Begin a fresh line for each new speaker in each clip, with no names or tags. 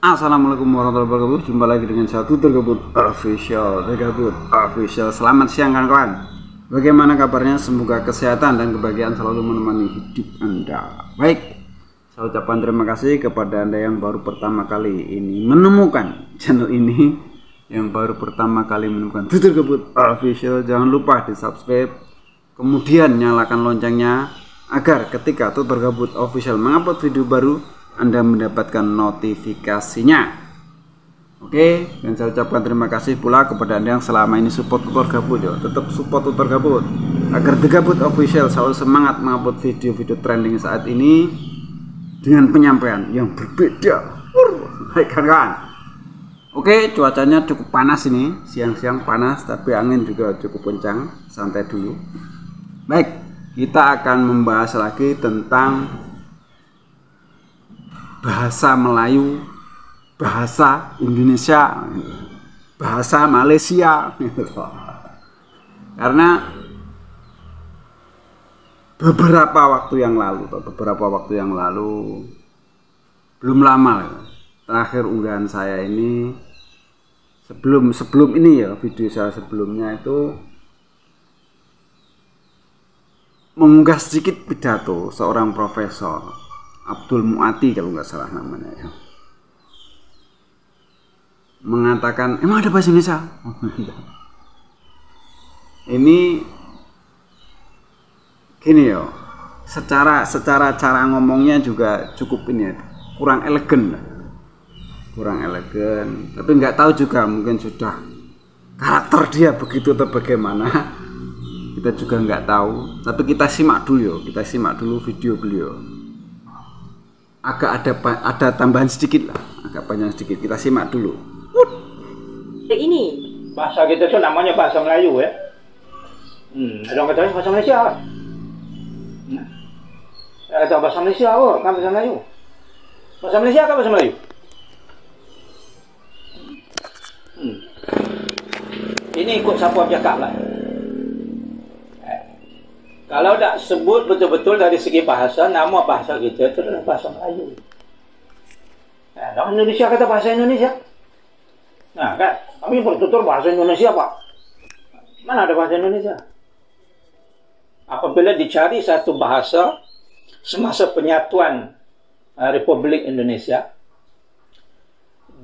Assalamualaikum warahmatullahi wabarakatuh. Jumpa lagi dengan saya Tutur Gabut Official. Selamat siang kawan-kawan. Bagaimana kabarnya? Semoga kesehatan dan kebahagiaan selalu menemani hidup Anda. Baik, saya ucapkan terima kasih kepada Anda yang baru pertama kali ini menemukan channel ini, yang baru pertama kali menemukan Tutur Gabut Official. Jangan lupa di subscribe, kemudian nyalakan loncengnya agar ketika Tutur Gabut Official mengupload video baru Anda mendapatkan notifikasinya. Oke, dan saya ucapkan terima kasih pula kepada Anda yang selama ini support Tutur Gabut ya. Tetap support Tutur Gabut agar The Gabut Official selalu semangat mengupload video-video trending saat ini dengan penyampaian yang berbeda. Baik kan? Oke, cuacanya cukup panas ini, siang-siang panas tapi angin juga cukup kencang. Santai dulu. Baik, kita akan membahas lagi tentang bahasa Melayu, bahasa Indonesia, bahasa Malaysia. Karena beberapa waktu yang lalu, belum lama terakhir unggahan saya ini, sebelum ini ya, video saya sebelumnya itu mengunggah sedikit pidato seorang profesor Abdul Muati kalau nggak salah namanya ya. Mengatakan emang ada bahasa Indonesia. Ini gini ya, secara cara ngomongnya juga cukup ini ya, kurang elegan, tapi nggak tahu juga, mungkin sudah karakter dia begitu atau bagaimana, kita juga nggak tahu. Tapi kita simak dulu video beliau. Agak ada tambahan sedikit lah, agak panjang sedikit, kita simak dulu.
Ini bahasa kita tuh namanya bahasa Melayu ya. Ada orang kata bahasa Malaysia. Ada bahasa Malaysia kan bahasa Melayu. Bahasa Malaysia kan bahasa Melayu. Ini ikut siapa cakap lah. Kalau tak sebut betul-betul dari segi bahasa, nama bahasa kita itu adalah bahasa Melayu. Orang Indonesia kata bahasa Indonesia. Nah kan, kami bertutur bahasa Indonesia Pak. Mana ada bahasa Indonesia? Apabila dicari satu bahasa semasa penyatuan Republik Indonesia,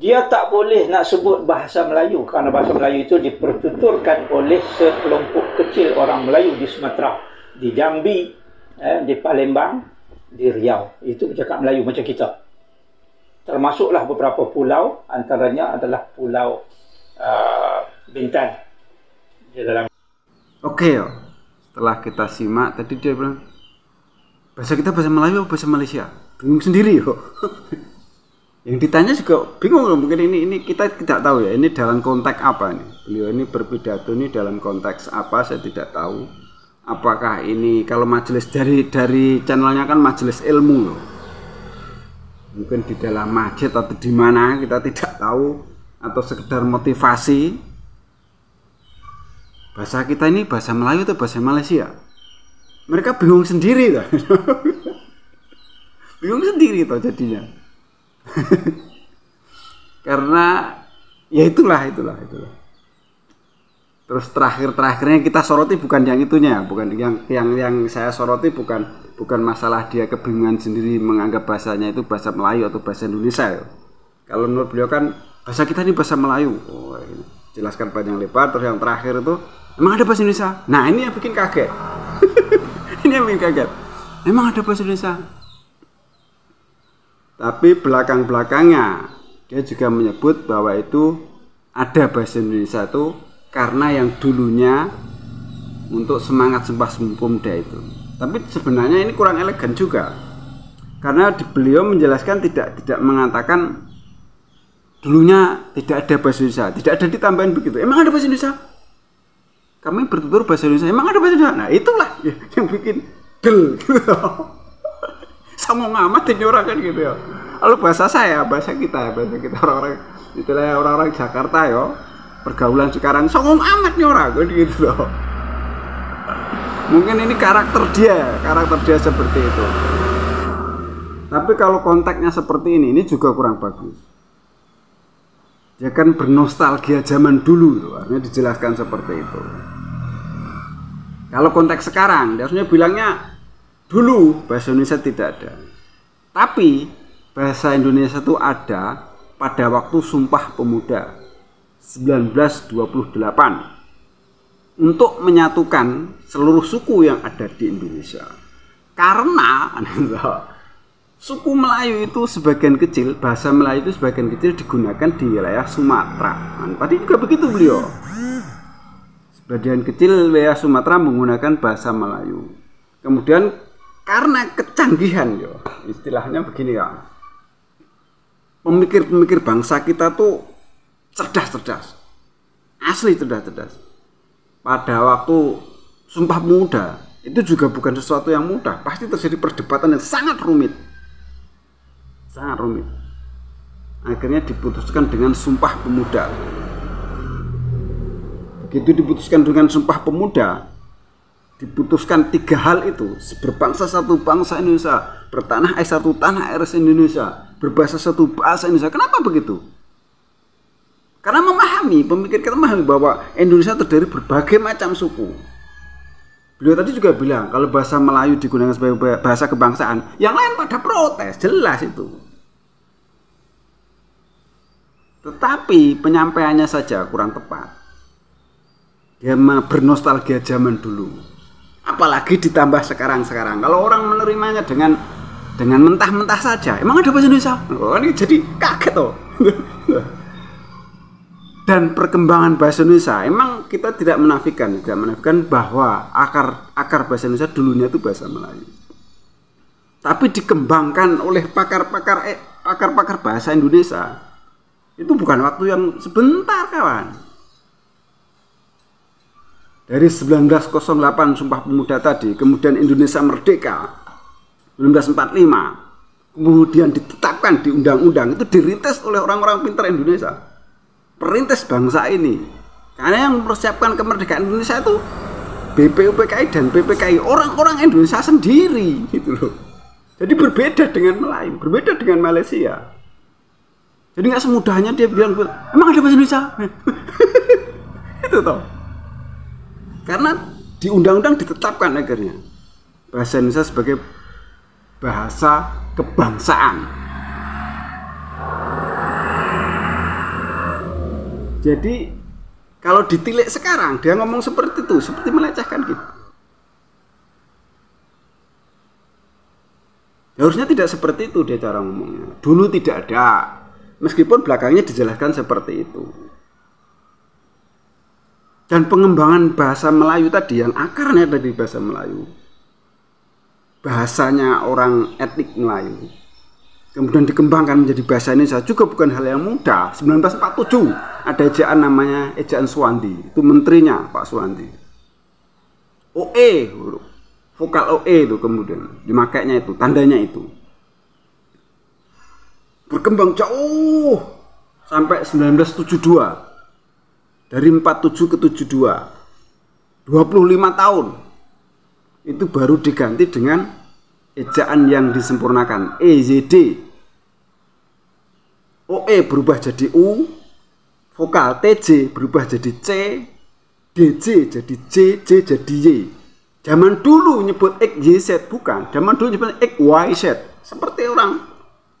dia tak boleh nak sebut bahasa Melayu, karena bahasa Melayu itu dipertuturkan oleh sekelompok kecil orang Melayu di Sumatera, di Jambi, di Palembang, di Riau. Itu bercakap Melayu macam kita. Termasuklah beberapa pulau, antaranya adalah Pulau Bintan di dalam.
Oke, setelah kita simak tadi dia bilang bahasa kita bahasa Melayu atau bahasa Malaysia? Bingung sendiri yo. Yang ditanya juga bingung loh, mungkin ini kita tidak tahu ya, ini dalam konteks apa ini. Beliau ini berpidato ini dalam konteks apa, saya tidak tahu. Apakah ini, kalau majelis dari channelnya kan majelis ilmu loh, mungkin di dalam masjid atau di mana kita tidak tahu, atau sekedar motivasi. Bahasa kita ini bahasa Melayu atau bahasa Malaysia? Mereka bingung sendiri tuh. Bingung sendiri tuh jadinya. Karena ya itulah. Terus terakhirnya kita soroti bukan yang itunya, bukan yang saya soroti bukan masalah dia kebingungan sendiri menganggap bahasanya itu bahasa Melayu atau bahasa Indonesia ya. Kalau menurut beliau kan bahasa kita ini bahasa Melayu. Oh, ini jelaskan panjang lebar. Terus yang terakhir itu emang ada bahasa Indonesia. Nah, ini yang bikin kaget. Emang ada bahasa Indonesia. Tapi belakangnya dia juga menyebut bahwa itu ada bahasa Indonesia itu karena yang dulunya untuk semangat Sumpah Pemuda itu. Tapi sebenarnya ini kurang elegan juga, karena beliau menjelaskan tidak mengatakan dulunya tidak ada bahasa Indonesia, tidak ada ditambahin begitu. Emang ada bahasa Indonesia? Kami bertutur bahasa Indonesia. Emang ada bahasa Indonesia? Nah itulah yang bikin gel gitu. Sama ngamat ini orang kan gitu ya. Lalu bahasa kita orang-orang itulah orang-orang Jakarta ya. Pergaulan sekarang songong amat nih orang gitu loh. Mungkin ini karakter dia seperti itu. Tapi kalau konteksnya seperti ini juga kurang bagus. Dia kan bernostalgia zaman dulu, artinya dijelaskan seperti itu. Kalau konteks sekarang, dia harusnya bilangnya dulu bahasa Indonesia tidak ada. Tapi bahasa Indonesia itu ada pada waktu Sumpah Pemuda 1928 untuk menyatukan seluruh suku yang ada di Indonesia. Karena suku Melayu itu sebagian kecil, bahasa Melayu itu sebagian kecil digunakan di wilayah Sumatera. Tadi juga begitu beliau. Sebagian kecil wilayah Sumatera menggunakan bahasa Melayu. Kemudian karena kecanggihan, istilahnya begini ya, pemikir-pemikir bangsa kita tuh cerdas-cerdas, asli cerdas-cerdas. Pada waktu Sumpah Pemuda itu juga bukan sesuatu yang mudah, pasti terjadi perdebatan yang sangat rumit, sangat rumit. Akhirnya diputuskan dengan Sumpah Pemuda. Begitu diputuskan dengan Sumpah Pemuda, diputuskan 3 hal itu: berbangsa satu bangsa Indonesia, bertanah air satu tanah air Indonesia, berbahasa satu bahasa Indonesia. Kenapa begitu? Karena pemikir kita memahami bahwa Indonesia terdiri berbagai macam suku. Beliau tadi juga bilang kalau bahasa Melayu digunakan sebagai bahasa kebangsaan, yang lain pada protes, jelas itu. Tetapi penyampaiannya saja kurang tepat. Dia bernostalgia zaman dulu. Apalagi ditambah sekarang. Kalau orang menerimanya dengan mentah-mentah saja, emang ada bahasa Indonesia? Oh, ini jadi kaget toh. Dan perkembangan bahasa Indonesia, emang kita tidak menafikan bahwa akar bahasa Indonesia dulunya itu bahasa Melayu. Tapi dikembangkan oleh pakar-pakar bahasa Indonesia. Itu bukan waktu yang sebentar, kawan. Dari 1908 Sumpah Pemuda tadi, kemudian Indonesia merdeka 1945, kemudian ditetapkan di undang-undang, itu dirintis oleh orang-orang pintar Indonesia, perintis bangsa ini. Karena yang mempersiapkan kemerdekaan Indonesia itu BPUPKI dan PPKI, orang-orang Indonesia sendiri gitu loh. Jadi berbeda dengan Melayu, berbeda dengan Malaysia. Jadi nggak semudahnya dia bilang, emang ada bahasa Indonesia? Itu toh. Karena di undang-undang ditetapkan akhirnya bahasa Indonesia sebagai bahasa kebangsaan. Jadi kalau ditilik sekarang dia ngomong seperti itu, seperti melecehkan gitu. Harusnya tidak seperti itu dia cara ngomongnya. Dulu tidak ada, meskipun belakangnya dijelaskan seperti itu. Dan pengembangan bahasa Melayu tadi yang akarnya dari bahasa Melayu, bahasanya orang etnik Melayu, kemudian dikembangkan menjadi bahasa Indonesia juga bukan hal yang mudah. 1947 ada ejaan namanya ejaan Suwandi, itu menterinya Pak Suwandi. OE, vokal OE itu kemudian dimakainya itu, tandanya itu. Berkembang jauh sampai 1972. Dari 47 ke 72, 25 tahun itu baru diganti dengan ejaan yang disempurnakan, EYD. OE berubah jadi U, vokal TJ berubah jadi C, DJ jadi J, J jadi Y. Zaman dulu nyebut XYZ, bukan. Zaman dulu nyebut XYZ, seperti orang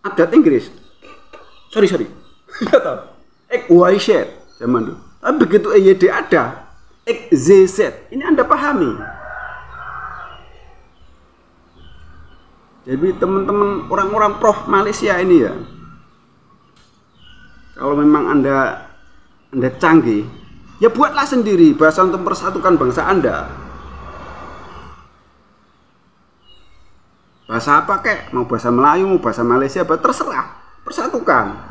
adat Inggris. Sorry. XYZ zaman dulu. Tapi begitu EYD ada, XZZ, ini Anda pahami. Jadi teman-teman orang-orang prof Malaysia ini ya, kalau memang Anda canggih, ya buatlah sendiri bahasa untuk mempersatukan bangsa Anda. Bahasa apa kek? Mau bahasa Melayu, mau bahasa Malaysia, terserah, persatukan.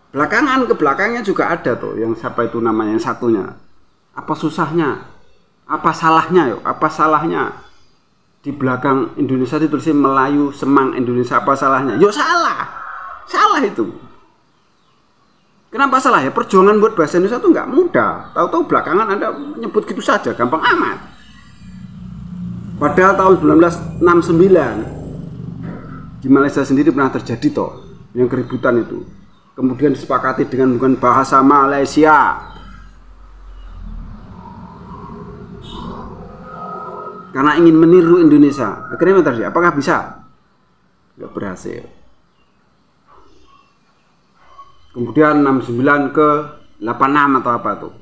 Belakangan ke belakangnya juga ada tuh yang siapa itu namanya yang satunya. Apa susahnya? Apa salahnya yuk? Apa salahnya di belakang Indonesia ditulisnya Melayu Semang Indonesia, apa salahnya? Yo salah. Salah itu. Kenapa salah ya? Perjuangan buat bahasa Indonesia itu nggak mudah. Tahu-tahu belakangan Anda menyebut gitu saja, gampang amat. Padahal tahun 1969 di Malaysia sendiri pernah terjadi toh yang keributan itu. kemudian disepakati dengan bukan bahasa Malaysia. Karena ingin meniru Indonesia. Akhirnya terjadi. Apakah bisa? Nggak berhasil. Kemudian 69 ke 86 atau apa tuh?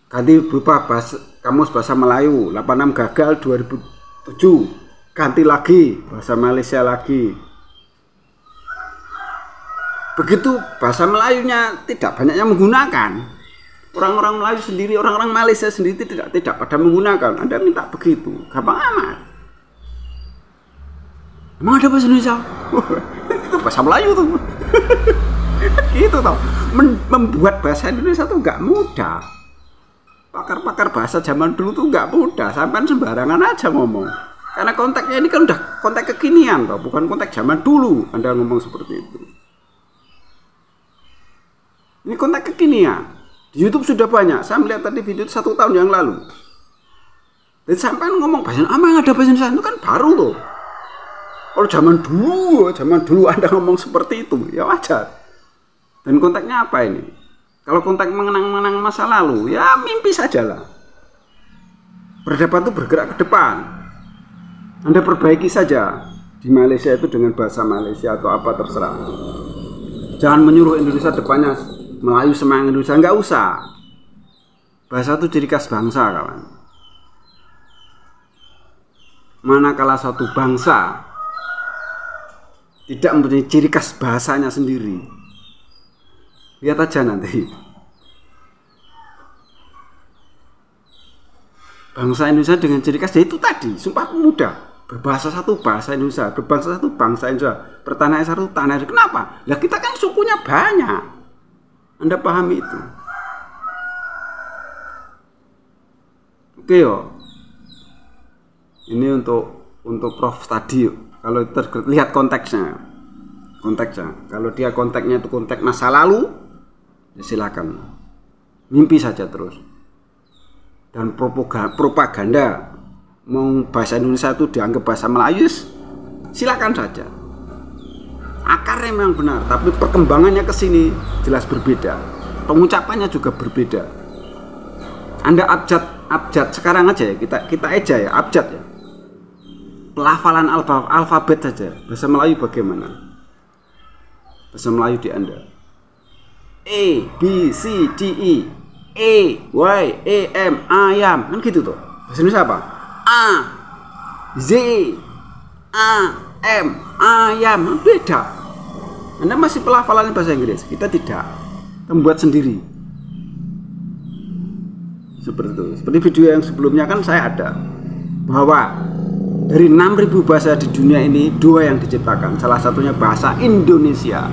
Ganti berupa kamus bahasa Melayu. 86 gagal, 2007 ganti lagi bahasa Malaysia lagi. Begitu bahasa Melayunya tidak banyak yang menggunakan, orang-orang Melayu sendiri, orang-orang Malaysia sendiri tidak pada menggunakan. Anda minta begitu, gampang amat. Emang ada bahasa Indonesia? Itu bahasa Melayu tuh. Gitu toh. Membuat bahasa Indonesia tuh nggak mudah. Pakar-pakar bahasa zaman dulu tuh nggak mudah. Sampai sembarangan aja ngomong. Karena konteksnya ini kan udah konteks kekinian toh, bukan konteks zaman dulu. Anda ngomong seperti itu. Ini konteks kekinian. Di YouTube sudah banyak. Saya melihat tadi video itu 1 tahun yang lalu. Dan sampai ngomong bahasa apa yang ada bahasa Indonesia itu kan baru loh. Kalau zaman dulu Anda ngomong seperti itu, ya wajar. Dan konteksnya apa ini? Kalau konteks mengenang masa lalu, ya mimpi sajalah. Peradaban itu bergerak ke depan. Anda perbaiki saja di Malaysia itu dengan bahasa Malaysia atau apa terserah. Jangan menyuruh Indonesia depannya Melayu semangat Indonesia, nggak usah. Bahasa itu ciri khas bangsa, kawan. Manakala suatu bangsa tidak mempunyai ciri khas bahasanya sendiri, lihat aja nanti. Bangsa Indonesia dengan ciri khas itu tadi, Sumpah Pemuda. Berbahasa satu bahasa Indonesia, berbangsa satu bangsa Indonesia, bertanah air satu tanah air. Kenapa? Ya kita kan sukunya banyak. Anda pahami itu? Oke yo. Ini untuk Prof tadi yuk. Kalau lihat konteksnya. Kalau dia konteksnya itu konteks masa lalu, ya silakan. Mimpi saja terus. Dan propaganda mau bahasa Indonesia itu dianggap bahasa Melayu, silakan saja. Akarnya memang benar, tapi perkembangannya ke sini jelas berbeda. Pengucapannya juga berbeda. Anda abjad sekarang aja ya, kita eja ya, abjad ya. Pelafalan alfabet saja. Bahasa Melayu bagaimana? Bahasa Melayu di Anda. A, B, C, D, E. A, Y, E, M, ayam. Kan gitu tuh. Bahasa Indonesia apa? A, Z, A, M, ayam. Beda. Anda masih pelafalan bahasa Inggris, kita tidak. Kita membuat sendiri. Seperti itu. Seperti video yang sebelumnya kan saya ada. Bahwa dari 6.000 bahasa di dunia ini, 2 yang diciptakan. Salah satunya bahasa Indonesia.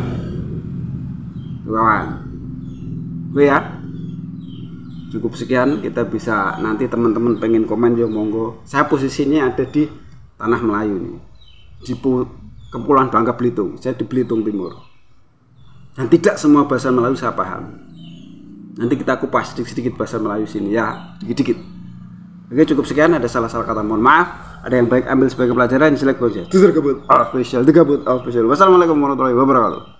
Kawan. Oke ya. Cukup sekian, kita bisa nanti teman-teman pengen komen ya monggo. Saya posisinya ada di tanah Melayu nih. Di Kepulauan Bangka Belitung, saya di Belitung Timur. Dan tidak semua bahasa Melayu saya paham. Nanti kita kupas sedikit-sedikit bahasa Melayu sini ya, dikit-dikit. Oke, cukup sekian. Ada salah-salah kata mohon maaf. Ada yang baik ambil sebagai pelajaran, jelek saja. Itu tergabut official. Wassalamualaikum warahmatullahi wabarakatuh.